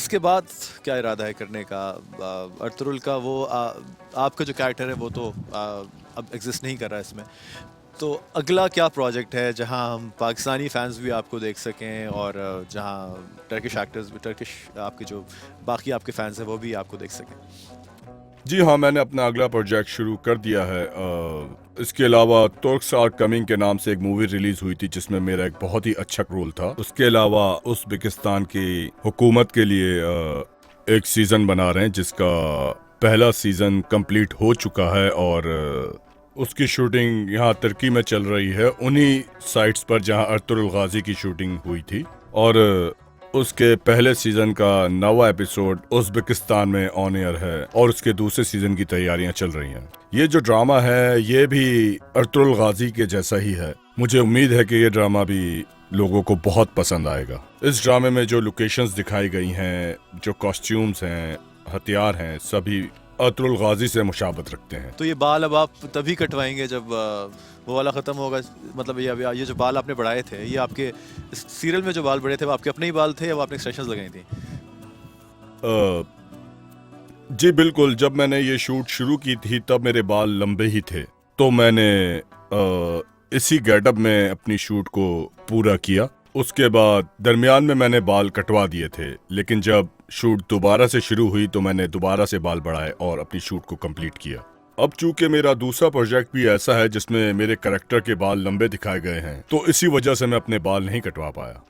इसके बाद क्या इरादा है करने का? अर्तुरुल का वो आपका जो कैरेक्टर है वो तो अब एग्जिस्ट नहीं कर रहा है इसमें। तो अगला क्या प्रोजेक्ट है जहां हम पाकिस्तानी फैंस भी आपको देख सकें और जहां टर्किश एक्टर्स टर्किश आपके जो बाकी आपके फैंस हैं वो भी आपको देख सकें? जी हाँ, मैंने अपना अगला प्रोजेक्ट शुरू कर दिया है। इसके अलावा तुर्क्स आर कमिंग के नाम से एक मूवी रिलीज हुई थी जिसमें मेरा एक बहुत ही अच्छा रोल था। उसके अलावा उज़्बेकिस्तान की हुकूमत के लिए एक सीज़न बना रहे हैं जिसका पहला सीज़न कंप्लीट हो चुका है और उसकी शूटिंग यहाँ तुर्की में चल रही है, उन्हीं साइट्स पर जहाँ अर्तुरुल गाजी की शूटिंग हुई थी। और उसके पहले सीजन का 9वां एपिसोड उज़्बेकिस्तान में ऑन एयर है और उसके दूसरे सीजन की तैयारियां चल रही हैं। ये जो ड्रामा है ये भी अर्तुरुल गाजी के जैसा ही है। मुझे उम्मीद है कि ये ड्रामा भी लोगों को बहुत पसंद आएगा। इस ड्रामे में जो लोकेशंस दिखाई गई हैं, जो कॉस्ट्यूम्स हैं, हथियार हैं, सभी अर्तुरुल गाजी से मुशाबत रखते हैं। तो ये बाल अब आप तभी कटवाएंगे जब वो वाला ख़त्म होगा? मतलब ये जो बाल आपने बढ़ाए थे, ये आपके सीरियल में जो बाल बढ़े थे वो आपके अपने ही बाल थे या वो आपने एक्सटेंशंस लगाई थी? जी बिल्कुल, जब मैंने ये शूट शुरू की थी तब मेरे बाल लंबे ही थे, तो मैंने इसी गेटअप में अपनी शूट को पूरा किया। उसके बाद दरमियान में मैंने बाल कटवा दिए थे, लेकिन जब शूट दोबारा से शुरू हुई तो मैंने दोबारा से बाल बढ़ाए और अपनी शूट को कंप्लीट किया। अब चूंकि मेरा दूसरा प्रोजेक्ट भी ऐसा है जिसमें मेरे कैरेक्टर के बाल लंबे दिखाए गए हैं, तो इसी वजह से मैं अपने बाल नहीं कटवा पाया।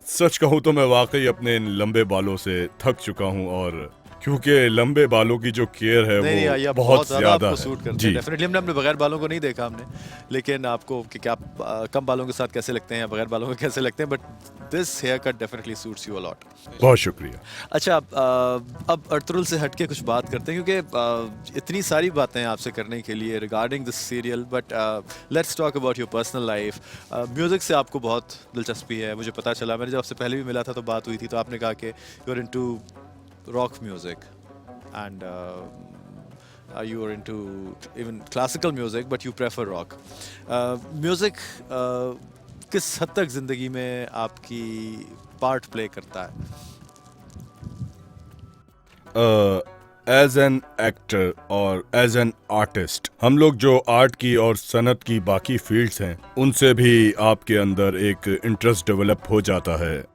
सच कहूँ तो मैं वाकई अपने इन लंबे बालों से थक चुका हूँ और क्योंकि लंबे बालों की जो केयर है नहीं, वो ये बहुत ज़्यादा ज्यादा आपको है। सूट करते जी हैं। डेफिनेटली हमने अपने बगैर बालों को नहीं देखा हमने, लेकिन आपको कि क्या आप कम बालों के साथ कैसे लगते हैं या बगैर बालों के कैसे लगते हैं, but this hair cut definitely suits you a lot. बहुत शुक्रिया। अच्छा, अब अर्तुरुल से हटके कुछ बात करते हैं क्योंकि इतनी सारी बातें हैं आपसे करने के लिए regarding this serial, but let's talk about your personal life. Music से आपको बहुत दिलचस्पी है, मुझे पता चला। मैंने जब आपसे पहले भी मिला था तो बात हुई थी, तो आपने कहा कि you are into rock music and you are into even classical music but you prefer rock. Music किस हद तक ज़िंदगी में आपकी पार्ट प्ले करता है? एज एन एक्टर और एज एन आर्टिस्ट, हम लोग जो आर्ट की और सनत की बाकी फील्ड्स हैं उनसे भी आपके अंदर एक इंटरेस्ट डेवलप हो जाता है।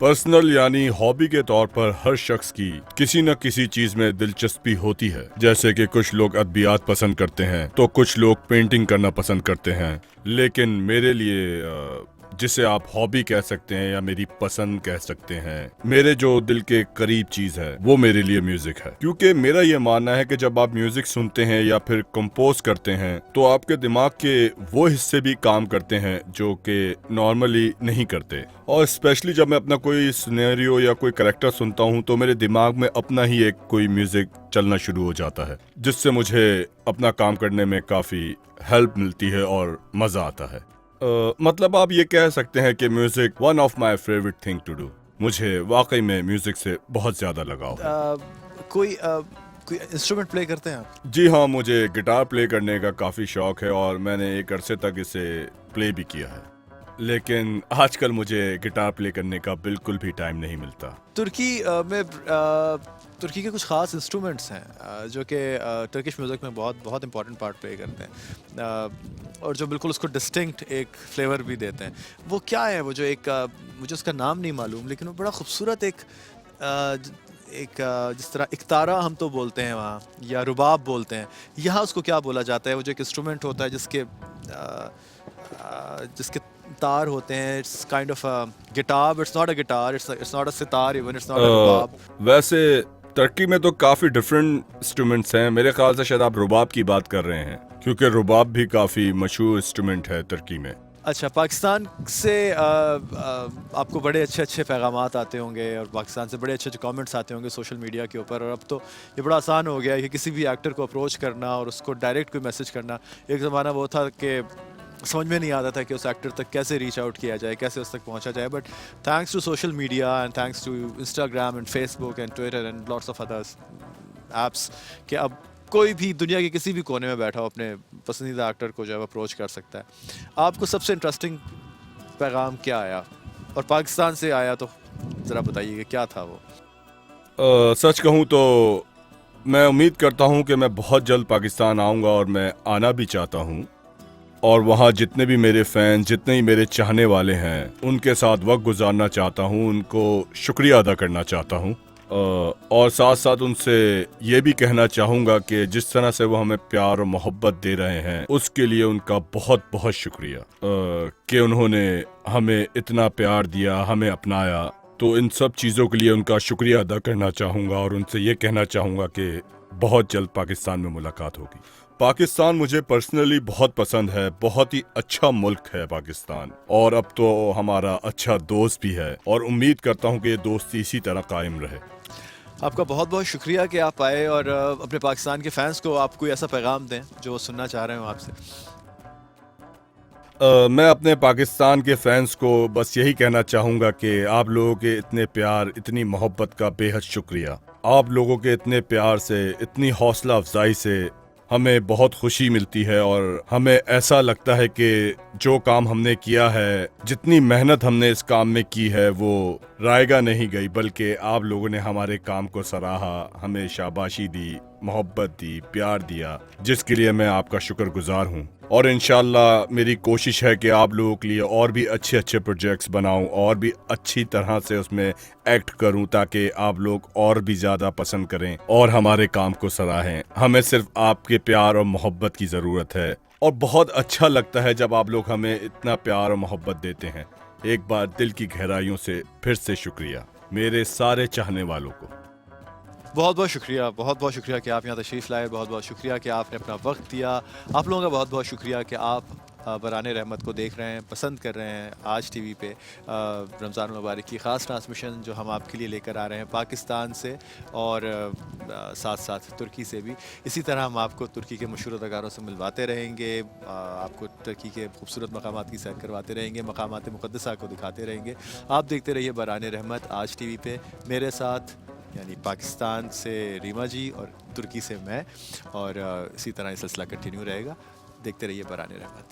पर्सनल यानी हॉबी के तौर पर हर शख्स की किसी न किसी चीज में दिलचस्पी होती है। जैसे कि कुछ लोग अदबियात पसंद करते हैं तो कुछ लोग पेंटिंग करना पसंद करते हैं, लेकिन मेरे लिए जिसे आप हॉबी कह सकते हैं या मेरी पसंद कह सकते हैं, मेरे जो दिल के करीब चीज है वो मेरे लिए म्यूजिक है। क्योंकि मेरा ये मानना है कि जब आप म्यूजिक सुनते हैं या फिर कंपोज करते हैं तो आपके दिमाग के वो हिस्से भी काम करते हैं जो कि नॉर्मली नहीं करते। और स्पेशली जब मैं अपना कोई सिनेरियो या कोई कैरेक्टर सुनता हूँ तो मेरे दिमाग में अपना ही एक कोई म्यूजिक चलना शुरू हो जाता है, जिससे मुझे अपना काम करने में काफी हेल्प मिलती है और मजा आता है। मतलब आप ये कह सकते हैं कि music one of my favourite thing to do. मुझे वाकई में म्यूजिक से बहुत ज्यादा लगाव है। कोई इंस्ट्रूमेंट प्ले करते हैं आप? जी हाँ, मुझे गिटार प्ले करने का काफी शौक है और मैंने एक अरसे तक इसे प्ले भी किया है, लेकिन आजकल मुझे गिटार प्ले करने का बिल्कुल भी टाइम नहीं मिलता। तुर्की के कुछ ख़ास इंस्ट्रूमेंट्स हैं जो कि टर्किश म्यूज़िक में बहुत बहुत इंपॉर्टेंट पार्ट प्ले करते हैं और जो बिल्कुल उसको डिस्टिंक्ट एक फ्लेवर भी देते हैं। वो क्या है? वो जो एक मुझे उसका नाम नहीं मालूम, लेकिन वो बड़ा खूबसूरत जिस तरह इकतारा हम तो बोलते हैं वहाँ, या रुबाब बोलते हैं, यहाँ उसको क्या बोला जाता है? वो जो एक इंस्ट्रूमेंट होता है जिसके तार होते हैं, it's kind of a guitar, but it's not a guitar, it's not a sitar, even it's not a rubab. वैसे तुर्की में तो काफी डिफरेंट इंस्ट्रूमेंट्स हैं। मेरे ख्याल से शायद आप रुबाब की बात कर रहे हैं, क्योंकि रुबाब भी काफी मशहूर इंस्ट्रूमेंट है तुर्की में। अच्छा, पाकिस्तान से आपको बड़े अच्छे अच्छे पैगामात आते होंगे और पाकिस्तान से बड़े अच्छे अच्छे कमेंट्स आते होंगे सोशल मीडिया के ऊपर, और अब तो ये बड़ा आसान हो गया है कि किसी भी एक्टर को अप्रोच करना और उसको डायरेक्ट कोई मैसेज करना। एक ज़माना वो था कि समझ में नहीं आता था कि उस एक्टर तक कैसे रीच आउट किया जाए, कैसे उस तक पहुंचा जाए, but thanks to social media and thanks to Instagram and Facebook and Twitter and lots of others apps कि अब कोई भी दुनिया के किसी भी कोने में बैठा हो अपने पसंदीदा एक्टर को जो है अप्रोच कर सकता है। आपको सबसे इंटरेस्टिंग पैगाम क्या आया, और पाकिस्तान से आया तो ज़रा बताइए कि क्या था वो? सच कहूँ तो मैं उम्मीद करता हूँ कि मैं बहुत जल्द पाकिस्तान आऊँगा और मैं आना भी चाहता हूँ और वहाँ जितने भी मेरे फैंस, जितने ही मेरे चाहने वाले हैं, उनके साथ वक्त गुजारना चाहता हूँ, उनको शुक्रिया अदा करना चाहता हूँ और साथ साथ उनसे ये भी कहना चाहूँगा कि जिस तरह से वो हमें प्यार और मोहब्बत दे रहे हैं उसके लिए उनका बहुत बहुत शुक्रिया कि उन्होंने हमें इतना प्यार दिया, हमें अपनाया। तो इन सब चीज़ों के लिए उनका शुक्रिया अदा करना चाहूँगा और उनसे ये कहना चाहूँगा कि बहुत जल्द पाकिस्तान में मुलाकात होगी। पाकिस्तान मुझे पर्सनली बहुत पसंद है, बहुत ही अच्छा मुल्क है पाकिस्तान और अब तो हमारा अच्छा दोस्त भी है और उम्मीद करता हूँ कि ये दोस्ती इसी तरह कायम रहे। आपका बहुत बहुत शुक्रिया कि आप आए और अपने पाकिस्तान के फैंस को आप कोई ऐसा पैगाम दें जो वो सुनना चाह रहे हो आपसे। मैं अपने पाकिस्तान के फैंस को बस यही कहना चाहूँगा कि आप लोगों के इतने प्यार, इतनी मोहब्बत का बेहद शुक्रिया। आप लोगों के इतने प्यार से, इतनी हौसला अफजाई से हमें बहुत खुशी मिलती है और हमें ऐसा लगता है कि जो काम हमने किया है, जितनी मेहनत हमने इस काम में की है, वो रायगा नहीं गई, बल्कि आप लोगों ने हमारे काम को सराहा, हमें शाबाशी दी, मोहब्बत दी, प्यार दिया, जिसके लिए मैं आपका शुक्रगुजार हूँ। और इंशाल्लाह मेरी कोशिश है कि आप लोगों के लिए और भी अच्छे अच्छे प्रोजेक्ट्स बनाऊं और भी अच्छी तरह से उसमें एक्ट करूं ताकि आप लोग और भी ज़्यादा पसंद करें और हमारे काम को सराहें। हमें सिर्फ आपके प्यार और मोहब्बत की ज़रूरत है और बहुत अच्छा लगता है जब आप लोग हमें इतना प्यार और मोहब्बत देते हैं। एक बार दिल की गहराइयों से फिर से शुक्रिया मेरे सारे चाहने वालों को। बहुत बहुत शुक्रिया कि आप यहाँ तशरीफ़ लाए। बहुत बहुत शुक्रिया कि आपने अपना वक्त दिया। आप लोगों का बहुत बहुत शुक्रिया कि आप बराने रहमत को देख रहे हैं, पसंद कर रहे हैं। आज टीवी पे रमज़ान मुबारक की ख़ास ट्रांसमिशन जो हम आपके लिए लेकर आ रहे हैं पाकिस्तान से और साथ साथ तुर्की से भी। इसी तरह हम आपको तुर्की के मशहूर अदाकारों से मिलवाते रहेंगे, आपको तुर्की के खूबसूरत मकामात की सैर करवाते रहेंगे, मकामात मुक़द्दसा को दिखाते रहेंगे। आप देखते रहिए बराने रहमत आज टीवी पे मेरे साथ, यानी पाकिस्तान से रीमा जी और तुर्की से मैं, और इसी तरह ये सिलसिला कंटिन्यू रहेगा। देखते रहिए बराने रहमत।